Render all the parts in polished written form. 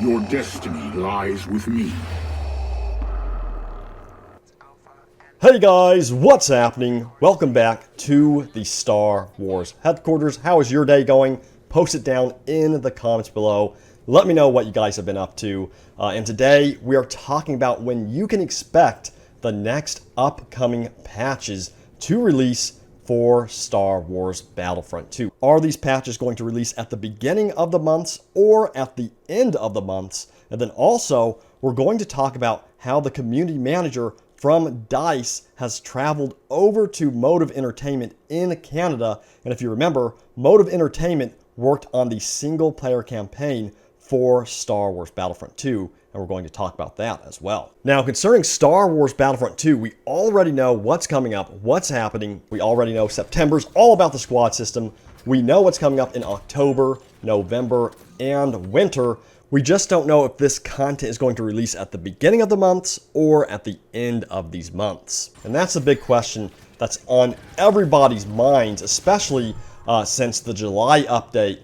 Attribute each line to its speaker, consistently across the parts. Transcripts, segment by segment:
Speaker 1: Your destiny lies with me.
Speaker 2: Hey guys, what's happening? Welcome back to the Star Wars headquarters. How is your day going? Post it down in the comments below. Let me know what you guys have been up to. And today we are talking about when you can expect the next upcoming patches to release for Star Wars Battlefront 2. Are these patches going to release at the beginning of the months or at the end of the months? And then also, we're going to talk about how the community manager from DICE has traveled over to Motive Entertainment in Canada. And if you remember, Motive Entertainment worked on the single-player campaign for Star Wars Battlefront 2, and we're going to talk about that as well. Now, concerning Star Wars Battlefront 2, we already know what's coming up, what's happening. We already know September's all about the squad system. We know what's coming up in October, November, and winter. We just don't know if this content is going to release at the beginning of the months or at the end of these months. And that's a big question that's on everybody's minds, especially since the July update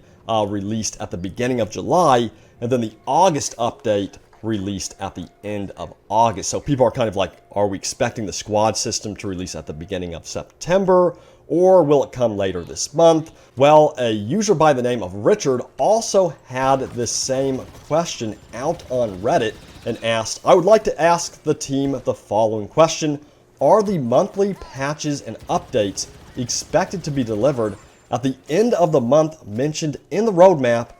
Speaker 2: released at the beginning of July, and then the August update released at the end of August. So people are kind of like, are we expecting the squad system to release at the beginning of September, or will it come later this month? Well, a user by the name of Richard also had this same question out on Reddit and asked, I would like to ask the team the following question. Are the monthly patches and updates expected to be delivered at the end of the month mentioned in the roadmap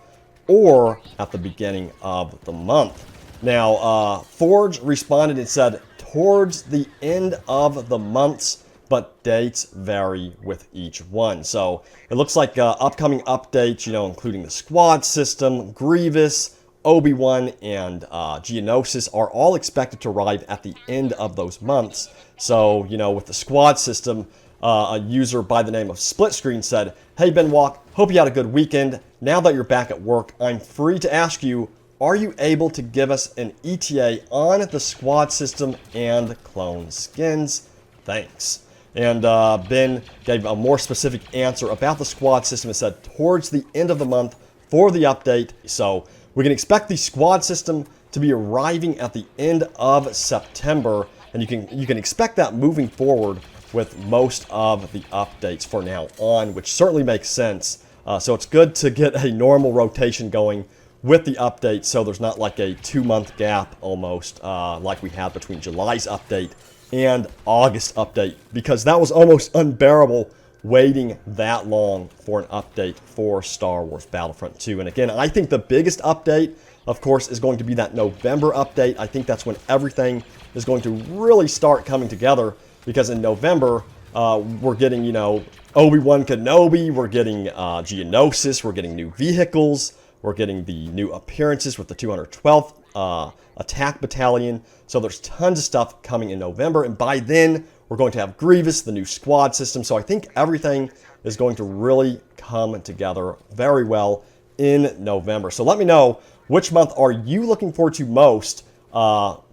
Speaker 2: or at the beginning of the month? Now, Forge responded and said, towards the end of the months, but dates vary with each one. So it looks like upcoming updates, including the squad system, Grievous, Obi-Wan, and Geonosis are all expected to arrive at the end of those months. So, with the squad system, a user by the name of Split Screen said, hey Benwalk, hope you had a good weekend. Now that you're back at work, I'm free to ask you, are you able to give us an ETA on the squad system and clone skins? Thanks. And Ben gave a more specific answer about the squad system and said towards the end of the month for the update. So we can expect the squad system to be arriving at the end of September, and you can expect that moving forward with most of the updates for now on, which certainly makes sense. So it's good to get a normal rotation going with the updates, so there's not like a 2-month gap almost like we had between July's update and August update, because that was almost unbearable waiting that long for an update for Star Wars Battlefront 2. And again, I think the biggest update, of course, is going to be that November update. I think that's when everything is going to really start coming together, because in November, we're getting, Obi-Wan Kenobi, we're getting Geonosis, we're getting new vehicles, we're getting the new appearances with the 212th Attack Battalion. So there's tons of stuff coming in November, and by then, we're going to have Grievous, the new squad system. So I think everything is going to really come together very well in November. So let me know, which month are you looking forward to most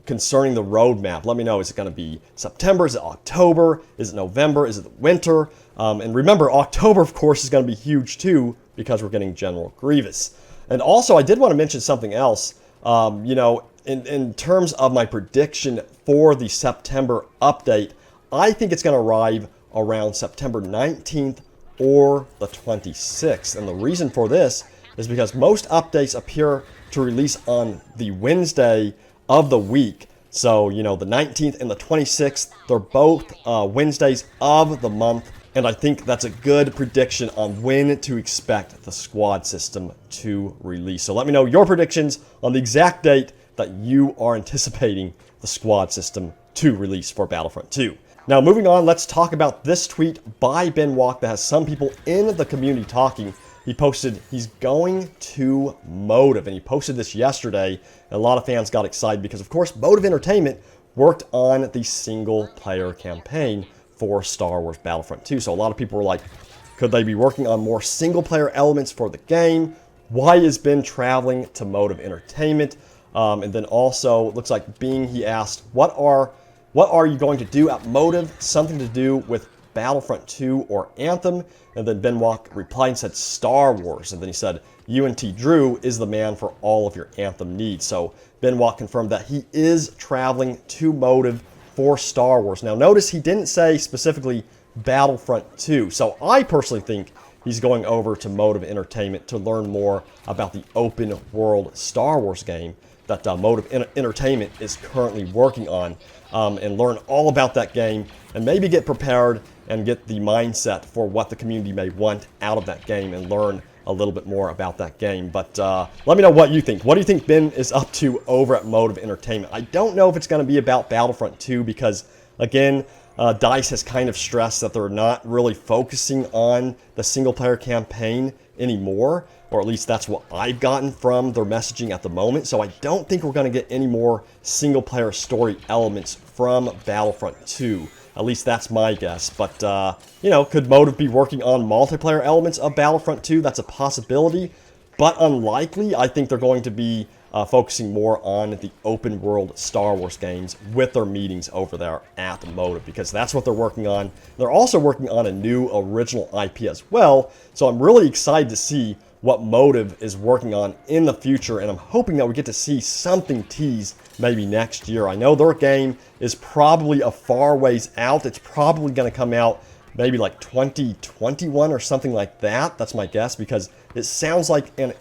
Speaker 2: concerning the roadmap? Let me know. Is it going to be September? Is it October? Is it November? Is it winter? And remember, October, of course, is going to be huge too, because we're getting General Grievous. And also, I did want to mention something else. In terms of my prediction for the September update, I think it's going to arrive around September 19th or the 26th. And the reason for this is because most updates appear to release on the Wednesday of the week. So, the 19th and the 26th, they're both Wednesdays of the month. And I think that's a good prediction on when to expect the squad system to release. So let me know your predictions on the exact date that you are anticipating the squad system to release for Battlefront 2. Now, moving on, let's talk about this tweet by Benwalk that has some people in the community talking. He posted he's going to Motive, and he posted this yesterday, and a lot of fans got excited because, of course, Motive Entertainment worked on the single-player campaign for Star Wars Battlefront 2. So a lot of people were like, could they be working on more single-player elements for the game? Why is Ben traveling to Motive Entertainment? And then also, it looks like he asked, what are you going to do at Motive? Something to do with Battlefront 2 or Anthem? And then Benwalk replied and said Star Wars. And then he said, UNT Drew is the man for all of your Anthem needs. So Benoit confirmed that he is traveling to Motive for Star Wars. Now notice he didn't say specifically Battlefront 2. So I personally think he's going over to Motive Entertainment to learn more about the open world Star Wars game that Motive Entertainment is currently working on, and learn all about that game and maybe get prepared and get the mindset for what the community may want out of that game and learn a little bit more about that game. But let me know what you think. What do you think Ben is up to over at Motive Entertainment? I don't know if it's going to be about Battlefront 2 because, again, DICE has kind of stressed that they're not really focusing on the single-player campaign anymore, or at least that's what I've gotten from their messaging at the moment. So I don't think we're going to get any more single-player story elements from Battlefront 2. At least that's my guess. But, you know, could Motive be working on multiplayer elements of Battlefront 2? That's a possibility, but unlikely. I think they're going to be focusing more on the open world Star Wars games with their meetings over there at Motive, because that's what they're working on. They're also working on a new original IP as well, so I'm really excited to see what Motive is working on in the future, and I'm hoping that we get to see something teased maybe next year. I know their game is probably a far ways out. It's probably going to come out maybe like 2021 or something like that. That's my guess, because it sounds like an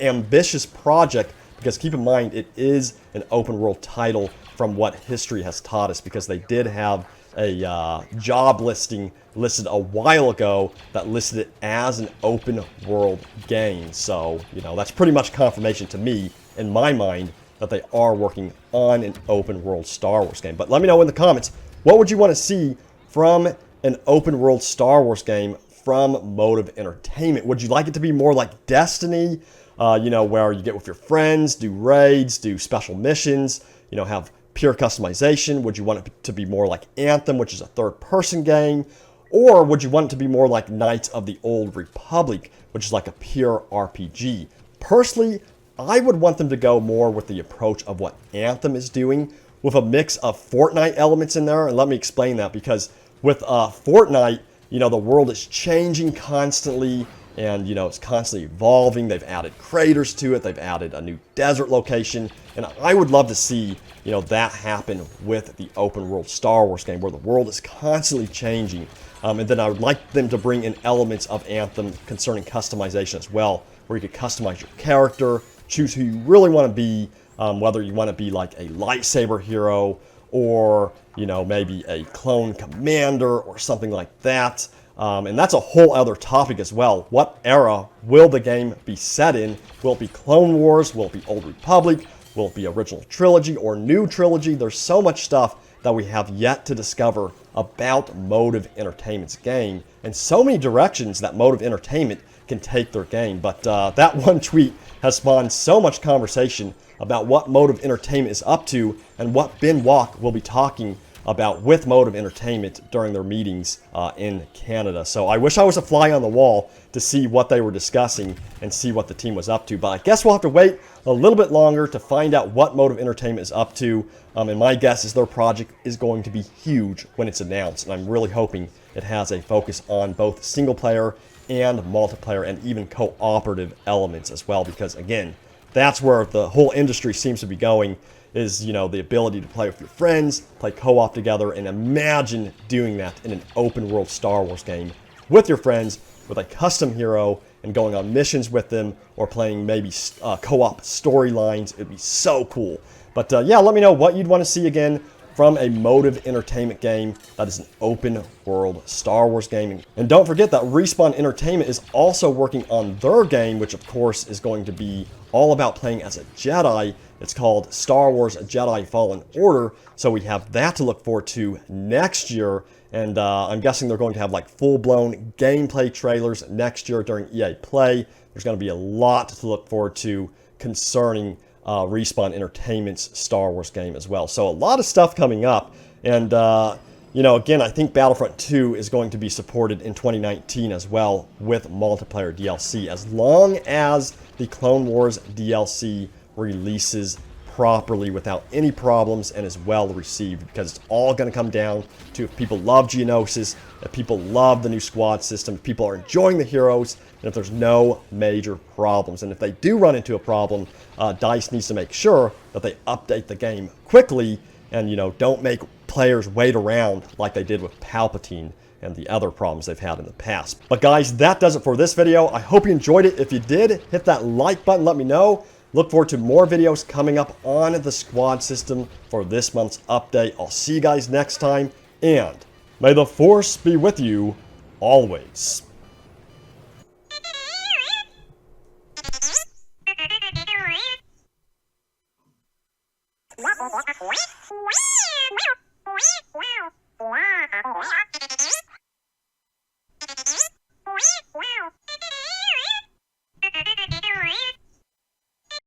Speaker 2: ambitious project, because keep in mind, it is an open world title from what history has taught us, because they did have a job listing listed a while ago that listed it as an open world game. So, you know, that's pretty much confirmation to me, in my mind, that they are working on an open world Star Wars game. But let me know in the comments, what would you want to see from an open world Star Wars game from Motive Entertainment? Would you like it to be more like Destiny, you know, where you get with your friends, do raids, do special missions, you know, have pure customization? Would you want it to be more like Anthem, which is a third-person game? Or would you want it to be more like Knights of the Old Republic, which is like a pure RPG? Personally, I would want them to go more with the approach of what Anthem is doing, with a mix of Fortnite elements in there. And let me explain that, because with Fortnite, you know, the world is changing constantly, and, you know, it's constantly evolving. They've added craters to it. They've added a new desert location. And I would love to see, you know, that happen with the open world Star Wars game, where the world is constantly changing. And then I would like them to bring in elements of Anthem concerning customization as well, where you could customize your character, choose who you really want to be, whether you want to be like a lightsaber hero, or, you know, maybe a clone commander or something like that. And that's a whole other topic as well. What era will the game be set in? Will it be Clone Wars? Will it be Old Republic? Will it be original trilogy or new trilogy? There's so much stuff that we have yet to discover about Motive Entertainment's game, and so many directions that Motive Entertainment can take their game. But that one tweet has spawned so much conversation about what Motive Entertainment is up to and what Benoit will be talking about with Motive Entertainment during their meetings in Canada. So I wish I was a fly on the wall to see what they were discussing and see what the team was up to. But I guess we'll have to wait a little bit longer to find out what Motive Entertainment is up to. And my guess is their project is going to be huge when it's announced. And I'm really hoping it has a focus on both single player and multiplayer and even cooperative elements as well. Because again, that's where the whole industry seems to be going, is, you know, the ability to play with your friends, play co-op together, and imagine doing that in an open world Star Wars game with your friends, with a custom hero, and going on missions with them, or playing maybe co-op storylines. It'd be so cool. But yeah, let me know what you'd want to see again from a Motive Entertainment game that is an open world Star Wars game. And don't forget that Respawn Entertainment is also working on their game, which of course is going to be all about playing as a Jedi. It's called Star Wars Jedi Fallen Order, so we have that to look forward to next year. And I'm guessing they're going to have like full-blown gameplay trailers next year during EA Play. There's going to be a lot to look forward to concerning Respawn Entertainment's Star Wars game as well. So a lot of stuff coming up. And, you know, again, I think Battlefront 2 is going to be supported in 2019 as well with multiplayer DLC, as long as the Clone Wars DLC releases properly without any problems and is well received, because it's all going to come down to if people love Geonosis, if people love the new squad system, if people are enjoying the heroes, and if there's no major problems. And if they do run into a problem, DICE needs to make sure that they update the game quickly and, you know, don't make players wait around like they did with Palpatine and the other problems they've had in the past. But guys, that does it for this video. I hope you enjoyed it. If you did, hit that like button, let me know. Look forward to more videos coming up on the squad system for this month's update. I'll see you guys next time, and may the Force be with you always.
Speaker 3: Wow.